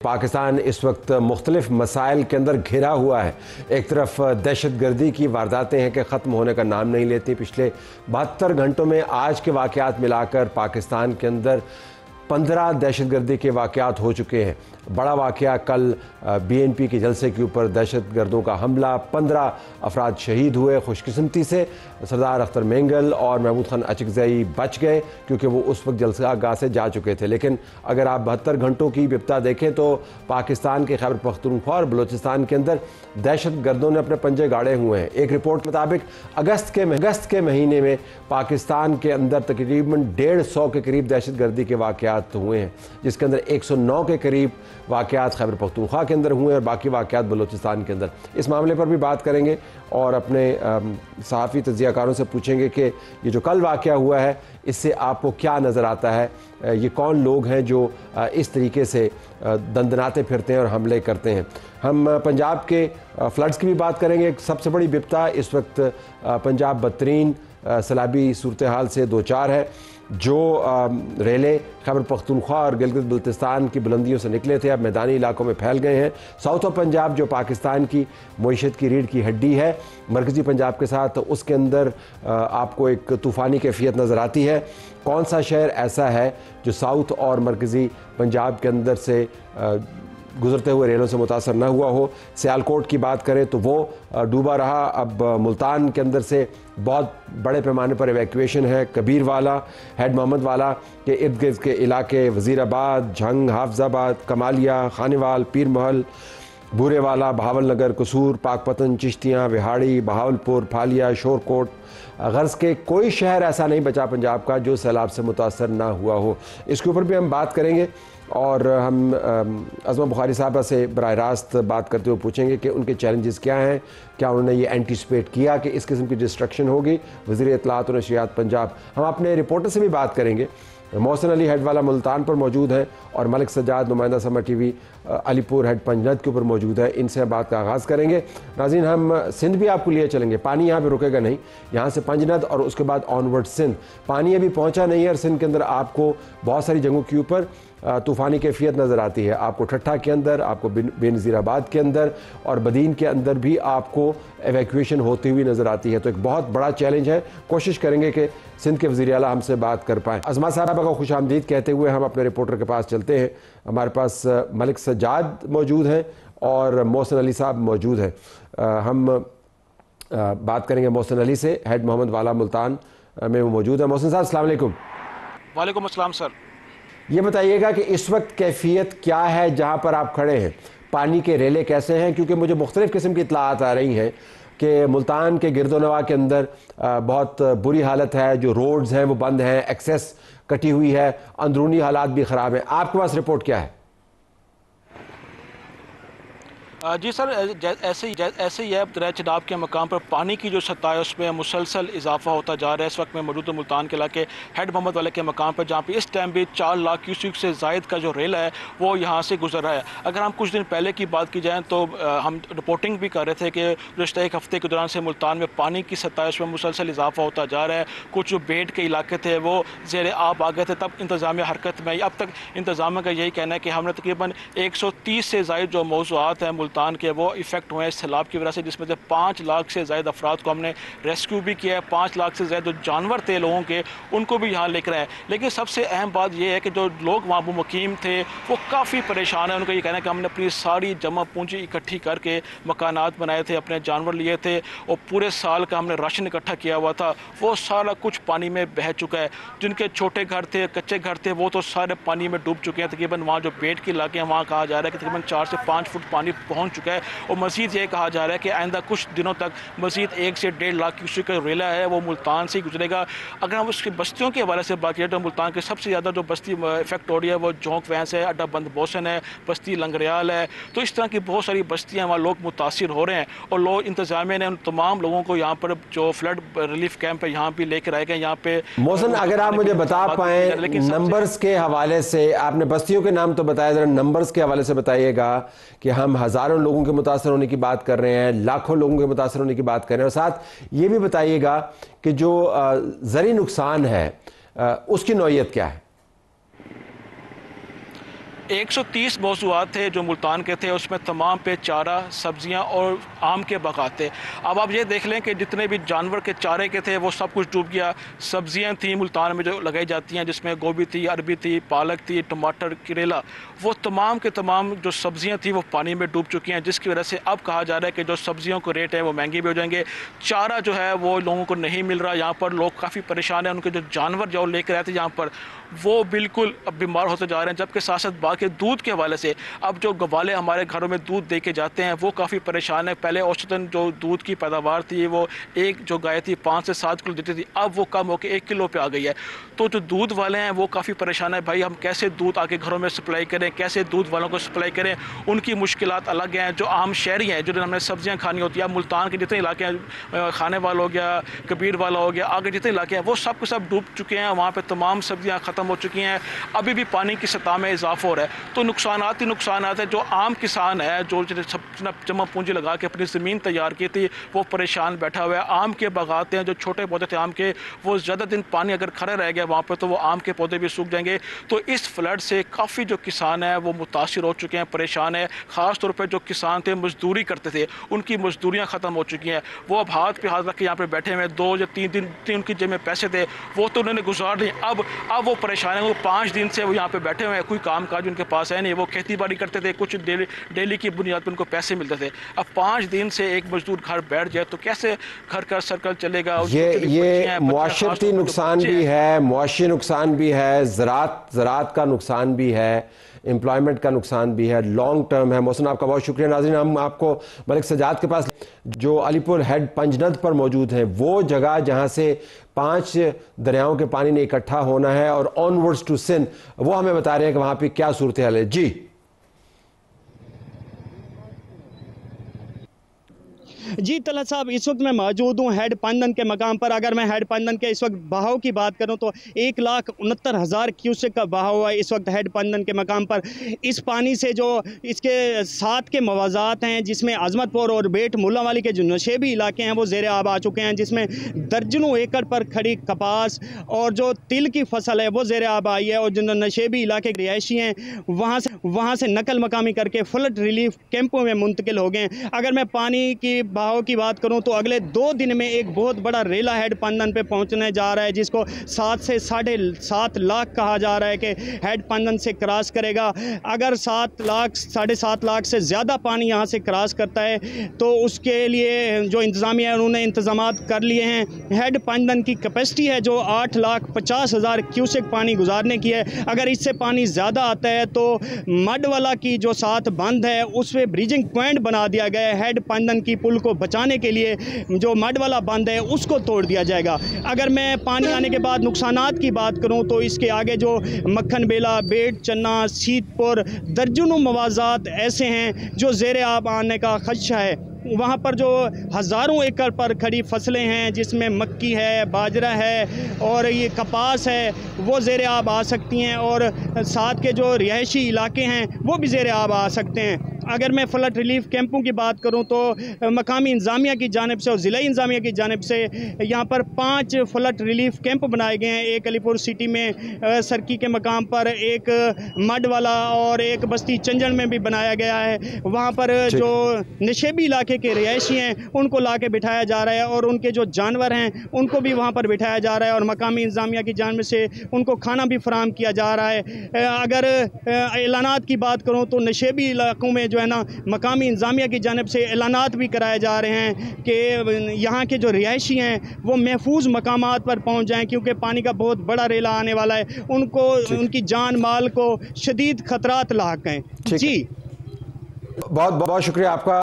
पाकिस्तान इस वक्त मुख्तलिफ मसाइल के अंदर घिरा हुआ है। एक तरफ दहशत गर्दी की वारदातें हैं कि ख़त्म होने का नाम नहीं लेती। पिछले 72 घंटों में आज के वाक़यात मिलाकर पाकिस्तान के अंदर 15 दहशत गर्दी के वाक़यात हो चुके हैं। बड़ा वाक़या कल BNP के जलसे के ऊपर दहशत गर्दों का हमला, 15 अफराद शहीद हुए। खुशकिस्मती से सरदार अख्तर मेंगल और महमूद खान अचकज़ई बच गए क्योंकि वो उस वक्त जलसा गाह से जा चुके थे। लेकिन अगर आप 72 घंटों की बिब्ता देखें तो पाकिस्तान के खैबर पख्तूनख्वा और बलूचिस्तान के अंदर दहशत गर्दों ने अपने पंजे गाड़े हुए हैं। एक रिपोर्ट के मुताबिक अगस्त के महीने में पाकिस्तान के अंदर तकरीबन 150 के करीब दहशत गर्दी के वाक़यात हुए हैं, जिसके अंदर 109 के करीब वाक़यात खैबर पख्तूनख्वा के अंदर हुए और बाकी वाक़यात बलूचिस्तान के अंदर। इस मामले पर भी बात करेंगे और अपने सहाफ़ी तज्ज़ियाकारों से पूछेंगे कि ये जो कल वाक़या हुआ है इससे आपको क्या नज़र आता है, ये कौन लोग हैं जो इस तरीके से दंदनाते फिरते हैं और हमले करते हैं। हम पंजाब के फ्लड्स की भी बात करेंगे। सबसे बड़ी बिपता इस वक्त पंजाब बदतरीन सैलाबी सूरत हाल से दो चार है। जो रेले खैबर पख्तूनख्वा और गिलगित बल्तिस्तान की बुलंदियों से निकले थे अब मैदानी इलाकों में फैल गए हैं। साउथ ऑफ पंजाब जो पाकिस्तान की मईशत की रीढ़ की हड्डी है मरकज़ी पंजाब के साथ, उसके अंदर आपको एक तूफ़ानी कैफियत नज़र आती है। कौन सा शहर ऐसा है जो साउथ और मरकज़ी पंजाब के अंदर से गुजरते हुए रेलों से मुतासर न हुआ हो। सियालकोट की बात करें तो वो डूबा रहा। अब मुल्तान के अंदर से बहुत बड़े पैमाने पर एवैक्यूएशन है। कबीर वाला, हेड मोहम्मद वाला के इर्द गिर्द के इलाके, वज़ीराबाद, झंग, हाफजाबाद, कमालिया, खानेवाल, पीर महल, बूरेवाला, बहावल नगर, कसूर, पाकपतन, चिश्तियाँ, विहाड़ी, बहावलपुर, फालिया, शोरकोट, गर्ज़ के कोई शहर ऐसा नहीं बचा पंजाब का जो सैलाब से मुतासर ना हुआ हो। इसके ऊपर भी हम बात करेंगे और हम अज़मा बुखारी साहबा से बराह रास्त बात करते हुए पूछेंगे कि उनके चैलेंजेस क्या हैं, क्या उन्होंने ये एंटिसिपेट किया कि इस किस्म की डिस्ट्रक्शन होगी। वज़ीर इत्तलात और नशरियात पंजाब, हम अपने रिपोर्टर से भी बात करेंगे। मोहसिन अली हेड वाला मुल्तान पर मौजूद है और मलिक सज्जाद नुमाइंदा summer TV Alipur head Panjnad के ऊपर मौजूद है। इनसे बात का आगाज़ करेंगे। नाज़रीन, हम सिंध भी आपको लिए चलेंगे। पानी यहाँ पे रुकेगा नहीं, यहाँ से पंजनद और उसके बाद ऑनवर्ड सिंध। पानी अभी पहुँचा नहीं है और सिंध के अंदर आपको बहुत सारी जगहों के ऊपर तूफ़ानी कैफियत नज़र आती है। आपको ठट्ठा के अंदर, आपको बेनज़ीराबाद के अंदर और बदीन के अंदर भी आपको एवैक्यूएशन होती हुई नज़र आती है। तो एक बहुत बड़ा चैलेंज है। कोशिश करेंगे कि सिंध के वज़ीर आला हमसे बात कर पाएँ। अज़मा साहबा को खुश आमदीद कहते हुए हम अपने रिपोर्टर के पास चलते हैं। हमारे पास मलिक सज्जाद मौजूद हैं और मोहसिन अली साहब मौजूद हैं। हम बात करेंगे मोहसिन अली से, हेड मोहम्मद वाला मुल्तान में वो मौजूद है। मोहसिन साहब, अस्सलाम वालेकुम। वालेकुम अस्सलाम सर। ये बताइएगा कि इस वक्त कैफियत क्या है जहाँ पर आप खड़े हैं, पानी के रेले कैसे हैं? क्योंकि मुझे मुख्तलिफ़ किस्म की इत्तलाआत आ रही हैं कि मुल्तान के गिरदोनवा के अंदर बहुत बुरी हालत है, जो रोड्स हैं वो बंद हैं, एक्सेस कटी हुई है, अंदरूनी हालात भी ख़राब हैं। आपके पास रिपोर्ट क्या है? जी सर, ऐसे ही है। दरिया चनाब के मकाम पर पानी की जो सतह है उसमें मुसलसल इजाफा होता जा रहा है। इस वक्त में मौजूद मुल्तान के इलाके हेड मोहम्मद वाले के मकाम पर, जहाँ पे इस टाइम भी 4 लाख क्यूसिक से ज़ायद का जो रेल है वो यहाँ से गुजर रहा है। अगर हम कुछ दिन पहले की बात की जाए तो हम रिपोर्टिंग भी कर रहे थे कि गुज़श्ता एक हफ्ते के दौरान से मुल्तान में पानी की सतह है उसमें मुसलसल इजाफा होता जा रहा है। कुछ जो बेड के इलाके थे वो ज़ेर आब आ गए थे, तब इंतज़ामिया हरकत में। अब तक इंतज़ामिया का यही कहना है कि हमने तकरीबन 130 से ज़ायद जो मौज़ूआत हैं मुल्तान के वो इफेक्ट हुए हैं इस सैलाब की वजह से, जिसमें से 5 लाख से ज़्यादा अफराद को हमने रेस्क्यू भी किया है। 5 लाख से ज़्यादा जो जानवर थे लोगों के, उनको भी यहाँ लेकर आए। लेकिन सबसे अहम बात यह है कि जो लोग वहाँ मुकीम थे वो काफ़ी परेशान हैं। उनका ये कहना है कि हमने अपनी सारी जमा पूंजी इकट्ठी करके मकानात बनाए थे, अपने जानवर लिए थे और पूरे साल का हमने राशन इकट्ठा किया हुआ था, वो सारा कुछ पानी में बह चुका है। जिनके छोटे घर थे, कच्चे घर थे, वो तो सारे पानी में डूब चुके हैं। तकरीबन वहाँ जो बेड के इलाके हैं वहाँ कहा जा रहा है कि तकरीबन 4 से 5 फुट पानी पहुँच चुका है। और मज़ीद ये कहा जा रहा है कि आइंदा कुछ दिनों तक मज़ीद 1 से 1.5 लाख क्यूसेक का रेला है वो मुल्तान से गुजरेगा। अगर हम उसकी बस्तियों के हवाले से बात करें तो मुल्तान के सबसे ज़्यादा जो बस्ती इफेक्ट हो रही है वो जोंक वैंस है, अड्डा बंद बोसन है, बस्ती लंगरियाल है। तो इस तरह की बहुत सारी बस्तियाँ वहाँ लोग मुतासिर हो रहे हैं और लोग इंतजामिया ने उन तमाम लोगों को यहाँ पर जो फ्लड रिलीफ कैंप है यहाँ भी लेकर आए गए। यहाँ पे मोहसिन, अगर आप मुझे बता पाएँ नंबर्स के हवाले से, आपने बस्तियों के नाम तो बताया, ज़रा नंबर्स के हवाले से बताइएगा कि हम हज़ारों लोगों के मुतासर होने की बात कर रहे हैं, लाखों लोगों के मुतासर होने की बात कर रहे हैं, और साथ ये भी बताइएगा कि जो ज़री नुकसान है उसकी नौइयत क्या है? 130 मौज़ूआत थे जो मुल्तान के थे, उसमें तमाम पे चारा, सब्जियां और आम के बागात थे। अब आप ये देख लें कि जितने भी जानवर के चारे के थे वो सब कुछ डूब गया। सब्जियां थी मुल्तान में जो लगाई जाती हैं, जिसमें गोभी थी, अरबी थी, पालक थी, टमाटर, करेला, वो तमाम के तमाम जो सब्जियां थी वो पानी में डूब चुकी हैं, जिसकी वजह से अब कहा जा रहा है कि जो सब्जियों को रेट है वो महंगे भी हो जाएंगे। चारा जो है वो लोगों को नहीं मिल रहा, यहाँ पर लोग काफ़ी परेशान हैं। उनके जो जानवर जो लेकर आए थे यहाँ पर वो बिल्कुल अब बीमार होते जा रहे हैं। जबकि साथ साथ बाकी दूध के हवाले से अब जो गवाले हमारे घरों में दूध दे के जाते हैं वो काफ़ी परेशान है। पहले औसतन जो दूध की पैदावार थी वो एक जो गाय थी 5 से 7 किलो देती थी, अब वो कम होकर 1 किलो पे आ गई है। तो जो दूध वाले हैं वो काफ़ी परेशान है, भाई हम कैसे दूध आके घरों में सप्लाई करें, कैसे दूध वालों को सप्लाई करें। उनकी मुश्किलात अलग हैं। जो आम शहरी हैं, जो हमने सब्जियाँ खानी होती है, मुल्तान के जितने इलाके हैं, खाने वाला हो गया, कबीर वाला हो गया, आगे जितने इलाके हैं वो सब के सब डूब चुके हैं। वहाँ पर तमाम सब्जियाँ ख़त्म हो चुकी हैं। अभी भी पानी की सतह में इजाफा हो रहा है। तो नुकसानात ही नुकसानात है। जो आम किसान है, जो जमा पूंजी लगा के अपनी ज़मीन तैयार की थी, वो परेशान बैठा हुआ है। आम के बागात हैं, जो छोटे पौधे थे आम के, वो ज़्यादा दिन पानी अगर खड़ा रह गया वहाँ पर तो वो आम के पौधे भी सूख जाएंगे। तो इस फ्लड से काफ़ी जो किसान हैं वो मुतासिर हो चुके हैं, परेशान है। ख़ास तौर पर जो किसान थे, मजदूरी करते थे, उनकी मजदूरियाँ ख़त्म हो चुकी हैं। वो अब हाथ पे हाथ रख के यहाँ पर बैठे हुए, 2 या 3 दिन उनकी जेब में पैसे थे वो तो उन्होंने गुजार दिए। अब वो परेशान है। वो 5 दिन से वो यहाँ पे बैठे हुए हैं, कोई काम काज उनके पास है नहीं। वो खेती बाड़ी करते थे, कुछ डेली की बुनियाद पर उनको पैसे मिलते थे। अब 5 दिन से एक मजदूर घर बैठ जाए तो कैसे घर का सर्कल चलेगा। ये मुआशरती नुकसान भी है, मुआशी नुकसान भी है, ज़राअत का नुकसान भी है, एम्प्लॉयमेंट का नुकसान भी है, लॉन्ग टर्म है। मोहसिन आपका बहुत शुक्रिया। नाज़रीन, हम आपको मलिक सजाद के पास जो अलीपुर हेड पंजनद पर मौजूद हैं, वो जगह जहां से 5 दरियाओं के पानी ने इकट्ठा होना है और ऑनवर्ड्स टू सिंध, वो हमें बता रहे हैं कि वहां पर क्या सूरत हाल है। जी जी तलत साहब, इस वक्त मैं मौजूद हूँ हेड पंजन के मकाम पर। अगर मैं हेड पंजन के इस वक्त बहाव की बात करूँ तो 1,69,000 क्यूसेक का बहाव है इस वक्त हेड पंजन के मकाम पर। इस पानी से जो इसके साथ के मवाज़ात हैं, जिसमें अजमतपुर और बेट मुल्लावाली के जो नशेबी इलाके हैं वो ज़ेर आब आ चुके हैं, जिसमें दर्जनों एकड़ पर खड़ी कपास और जो तिल की फसल है वो ज़ेर आब आई है। और जो नशेबी इलाके के रिहायशी हैं वहाँ से नकल मकामी करके फ्लड रिलीफ कैंपों में मुंतकिल हो गए हैं। अगर मैं पानी की बहाव की बात करूं तो अगले 2 दिन में एक बहुत बड़ा रेला हेड पंजन पे पहुंचने जा रहा है, जिसको 7 से 7.5 लाख कहा जा रहा है कि हेड पंजन से क्रॉस करेगा। अगर 7 लाख 7.5 लाख से ज़्यादा पानी यहां से क्रॉस करता है तो उसके लिए जो इंतज़ामिया है उन्होंने इंतज़ामात कर लिए हैं। हेड पंजन की कैपेसिटी है जो 8,50,000 क्यूसेक पानी गुजारने की है। अगर इससे पानी ज़्यादा आता है तो मडवाला की जो साथ बंद है उस पर ब्रिजिंग पॉइंट बना दिया गया है। हेड पंजन की पुल को बचाने के लिए जो मड वाला बंद है उसको तोड़ दिया जाएगा। अगर मैं पानी आने के बाद नुकसानात की बात करूं तो इसके आगे जो मक्खन बेला, बेट चन्ना, सीतपुर, दर्जनों मवाज़ात ऐसे हैं जो ज़ेर आब आने का खदशा है। वहाँ पर जो हज़ारों एकड़ पर खड़ी फसलें हैं, जिसमें मक्की है, बाजरा है और ये कपास है, वो ज़ेर आब आ सकती हैं। और साथ के जो रिहायशी इलाके हैं वो भी ज़ेर आब आ सकते हैं। अगर मैं फ्लड रिलीफ कैंपों की बात करूं तो मकामी इंतज़ामिया की जानिब से और ज़िला इंतज़ामिया की जानिब से यहाँ पर 5 फ्लड रिलीफ कैंप बनाए गए हैं। एक अलीपुर सिटी में सरकी के मकाम पर, एक मड वाला और एक बस्ती चंजन में भी बनाया गया है। वहाँ पर जो नशेबी इलाके के रिहायशी हैं उनको ला के बिठाया जा रहा है और उनके जो जानवर हैं उनको भी वहाँ पर बिठाया जा रहा है और मकामी इंतज़ामिया की जानिब से उनको खाना भी फराहम किया जा रहा है। अगर ऐलानात की बात करूँ तो नशेबी इलाकों में जो है ना, मकामी इंतज़ामिया की जानिब से ऐलानात भी कराए जा रहे हैं कि यहाँ के जो रिहायशी हैं वो महफूज मकामात पर पहुँच जाएँ, क्योंकि पानी का बहुत बड़ा रेला आने वाला है। उनको उनकी जान माल को शदीद खतरात लाक हैं। जी बहुत बहुत शुक्रिया आपका।